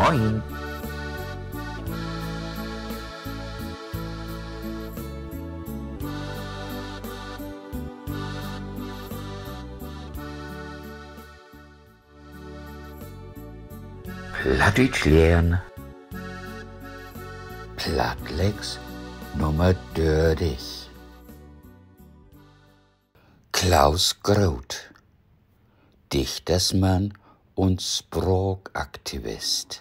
Moin! Plattdeutsch lernen. Plattlex Nummer 30. Klaus Groth, Dichtersmann und Sprachaktivist.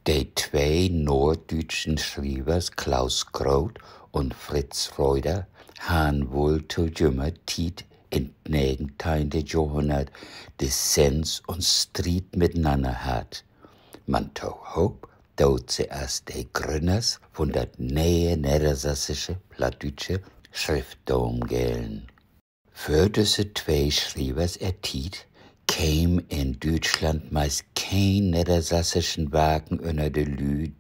Die zwei norddeutschen Schreibers Klaus Groth und Fritz Reuter haben wohl zu jünger Zeit in 19. Jahrhundert Dissens und Streit miteinander hat. Man hofft, dass sie als die Gründers von der neuen niedersächsischen plattdeutsche Schriftdom gelten. Für diese zwei Schreibers Zeit käme in Deutschland meist kein niedersächsischen Wagen unter de Lüd.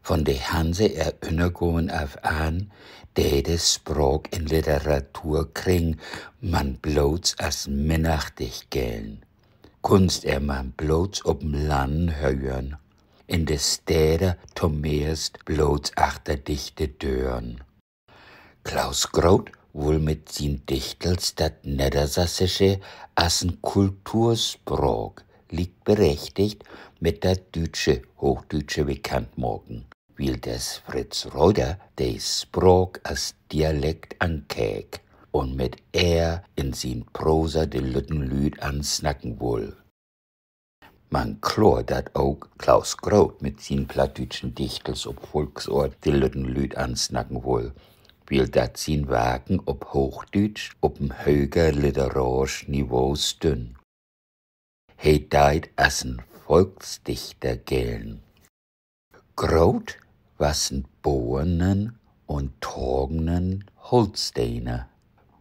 Von der Hanse Erinnerungen auf an, die das Sprach in Literatur kriegen, man bloß als minnachtig gelten. Kunst man bloß ob'm Land hören, in de Städte zumeist bloß achter dichte Dörren. Klaus Groth wohl mit sin Dichtels dat Niedersächsische als ein Kultursprach liegt berechtigt mit der Hochdeutsche bekannt machen, weil des Fritz Reuter des Sprach als Dialekt ankäk und mit in sin Prosa de Lüttenlüd ansnacken wohl. Man klort dat auch Klaus Groth mit sin plattdeutschen Dichtels ob Volksort de Lüttenlüd ansnacken wohl, weil dat sin Wagen ob Hochdeutsch ob'm höger literarisch Niveau stünn. He deit as ein Volksdichter gelten. Groth was ein Bohnen und Torgenen Holsteiner.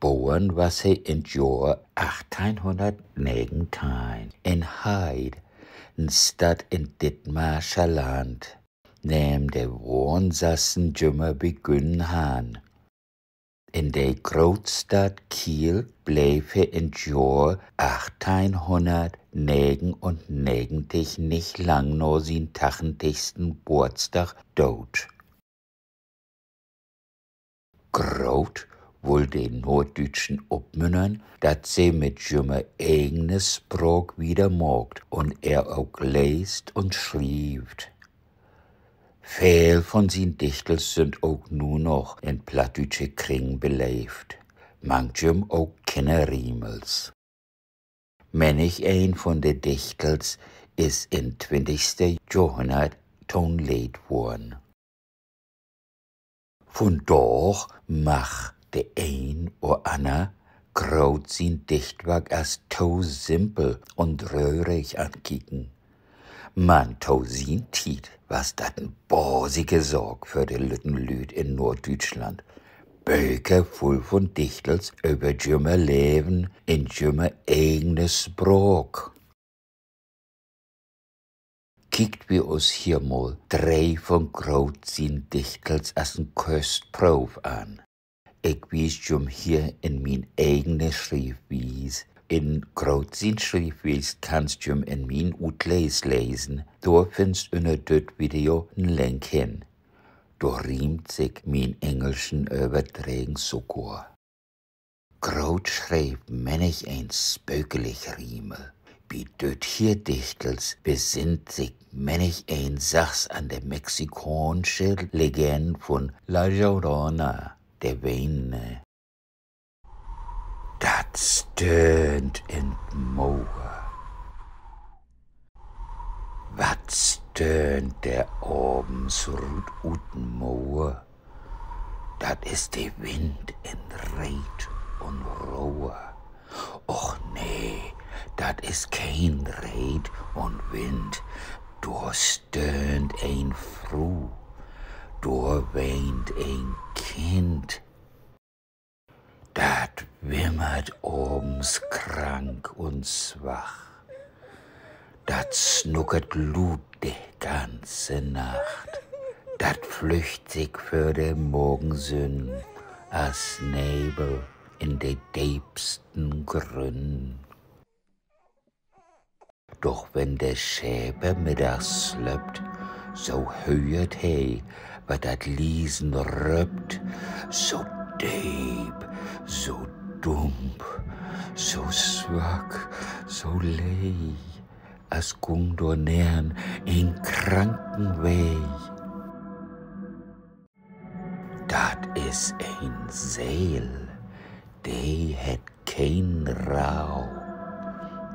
Bohren was he in Jahr 1819 in Heid, n Stadt in Dithmarscher Land, nem de Wohnsassen jümmer begünnen han. In der Großstadt Kiel blieb er in Jahr 1899 nicht lang nur sin 80. Geburtstag tot. Groth wohl den Norddeutschen obmünnern, dat sie mit jümmer eigenes Sprach wieder mogt und auch lest und schrieft. Viel von sin Dichtels sind auch nur noch in plattdeutsche Kring belebt, manchem auch keine Riemels. Manch ein von de Dichtels ist in 20. Jahrhundert tonleid worden. Von doch mach de ein oder ander Groth sin Dichtwerk als to simpel und röhrig ankicken. Man to sin Tiet was dat n bosige Sorg für de Lüttenlüd in Norddeutschland. Böker voll von Dichtels über jümmer Leben in jümmer eigenes Sprach. Kiekt wir uns hier mal 3 von Groth sin Dichtels als n Köstprof an. Ich wies jüm hier in min eigene Schriftwies. In Groth sin Schriftwies kannst jüm in min Utleis lesen. Da findst unter döt Video n Link hin. Da riemt sich min englischen Überträgen sogar. Groth schreibt manch ein spökelig Riemel. Wie döt hier Dichtels besinnt sich manch ein Sachs an der mexikanische Legende von La Llorona, der Weine. Dat stöhnt in Moor. Wat stöhnt der abends ruht uten Moor? Dat ist der Wind in Reit und Rohr. Och nee, dat ist kein Reit und Wind, da stöhnt ein Fru, da weint ein Kind. Dat wimmert abends krank und schwach. Dat snuckert Blut die ganze Nacht. Dat flücht sich für de Morgensünn als Nebel in de tiefsten Gründen. Doch wenn der Schäper mittags slöpt, so hört he, wat dat Liesen röpt, so deep, so dump, so swak, so lei, as gung door nern in kranken Weg. Dat is een Seel, die het kein Rau,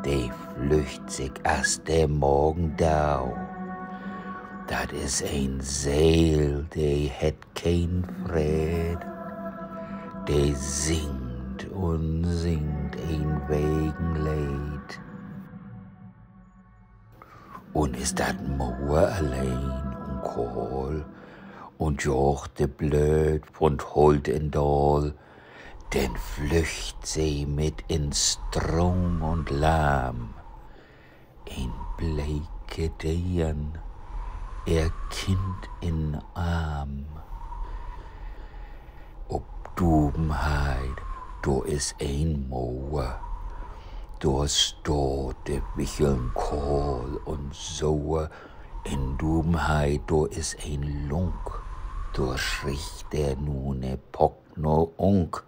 die flücht sich as der Morgendau. Dat is een Seel, die het kein Fred, die singt und singt een Wegenlied. Und ist dat Mauer allein und kohl, und jochte blöd und holt in Dal, denn flücht sie mit in Strom und Lahm, in bleike Dehen, ihr Kind in Arm. Ob Dubenheit, do is ein Mauer, do steht de Wicheln Kohl und Sauer, in Dubenheit, do is ein Lunk, do schricht der nun ne Pock no Unk.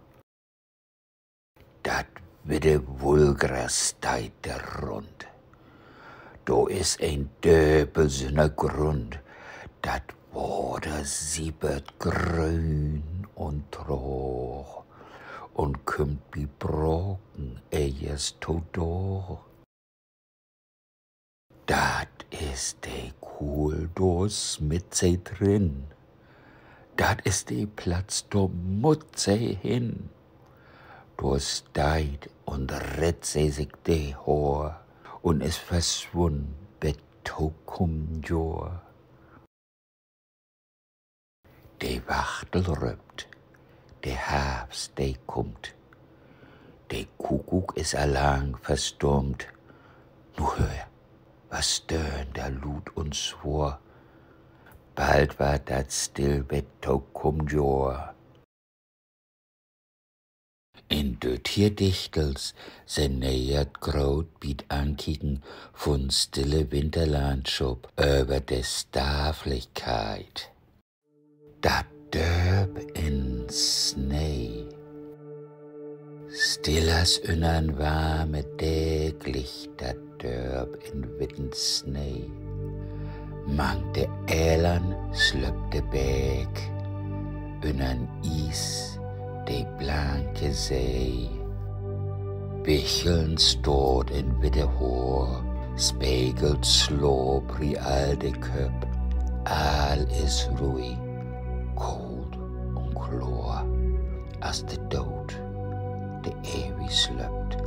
Dat witte Wulgras steit der Rund. Do is ein Döbelsener Grund, dat Water siebert grün und troch und kümmt wie Brocken ejes todor. Dat is de Kuhldus mit se drin, dat is de Platz do mut se hin. Do steit und rett se sich de Hor und is verschwund betokum Jor. De Wachtel röpt, de Herbst de kommt, de Kuckuck is allang verstummt. Nu hör, was stöhnt da lud und swor, bald war dat still betokum Jor. In döt hier Dichtels se nähert Graut biet ankicken von stille Winterlandschaft über de Staflichkeit. Dat döb in Schnee, still as unnern warme Däglicht, dat döb in witten Schnee. Mang de Elern slöpte Bäck, unnern Is, de blanke See. Bicheln stort in witte Hoor, spiegelt slopri al de Köp, all is ruhig, kold und chlor, as de Dood, de ewig slöpt.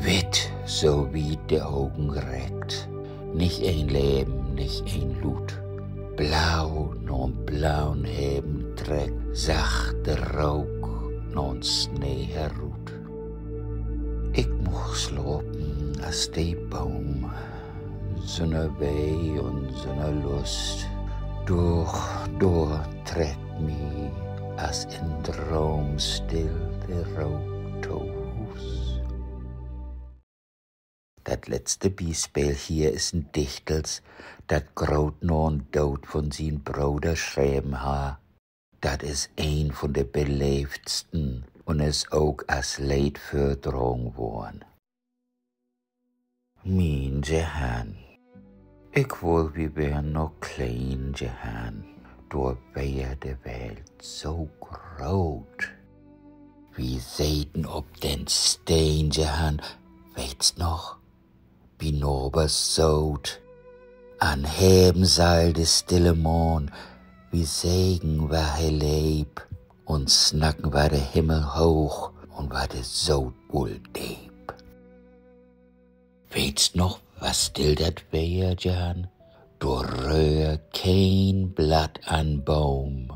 Witt, so wie de Augen reckt, nicht ein Leben, nicht ein Lut, blau, non blauen Heben Dreck, sachte Rauch, non Schnee herut. Ich moch slopen as de Baum, sonne Weh und sonne Lust, durch trägt mi as in Traum still de Rauchtohus. Dat letzte Bispel hier is ein Dichtels, dat Graut non Dood von sin Bruder schreiben ha. Dat is een von de beleefdsten und is ook as leid verdrong worden. Mein Jehan, ich wohl wie wär noch klein Jehan, door wär de Welt so groot. Wie seiten ob den Steen Jehan, weit's noch? Wie nobers Sod, an Hebenseil de stille Mond, wie Segen war he leib, und snacken war der Himmel hoch, und war der Sod wohl deep. Weet's noch, was still dat wär, Jan? Du rühr kein Blatt an Baum.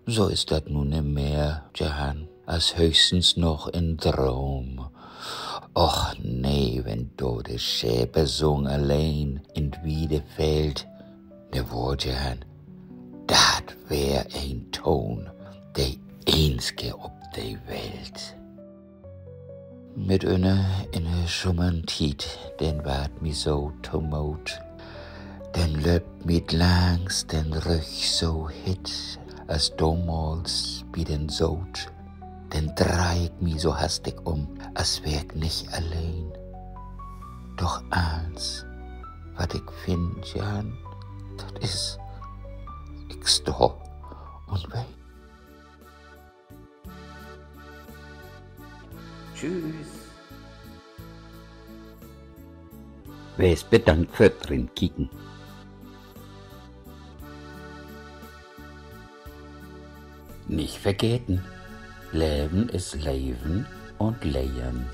So ist dat nun nimmer, Jan, als höchstens noch in Traum. Och nee, wenn do de Schäper sung allein in Wiedefeld, ne Wort, Jan, dat wär ein Ton, de einzige ob de Welt. Mit inne Schummern Tiet, den ward mi so tomot. Den löpt mit langs den Rüch so hit, als damals bei den Sod. Den dreh ich mi so hastig als wär ich nicht allein. Doch eins, wat ich find, Jan, dat is, ich sto und wein. Tschüss. Wees bedankt für drin kicken. Nicht vergeten, Leben ist Leben und Leben.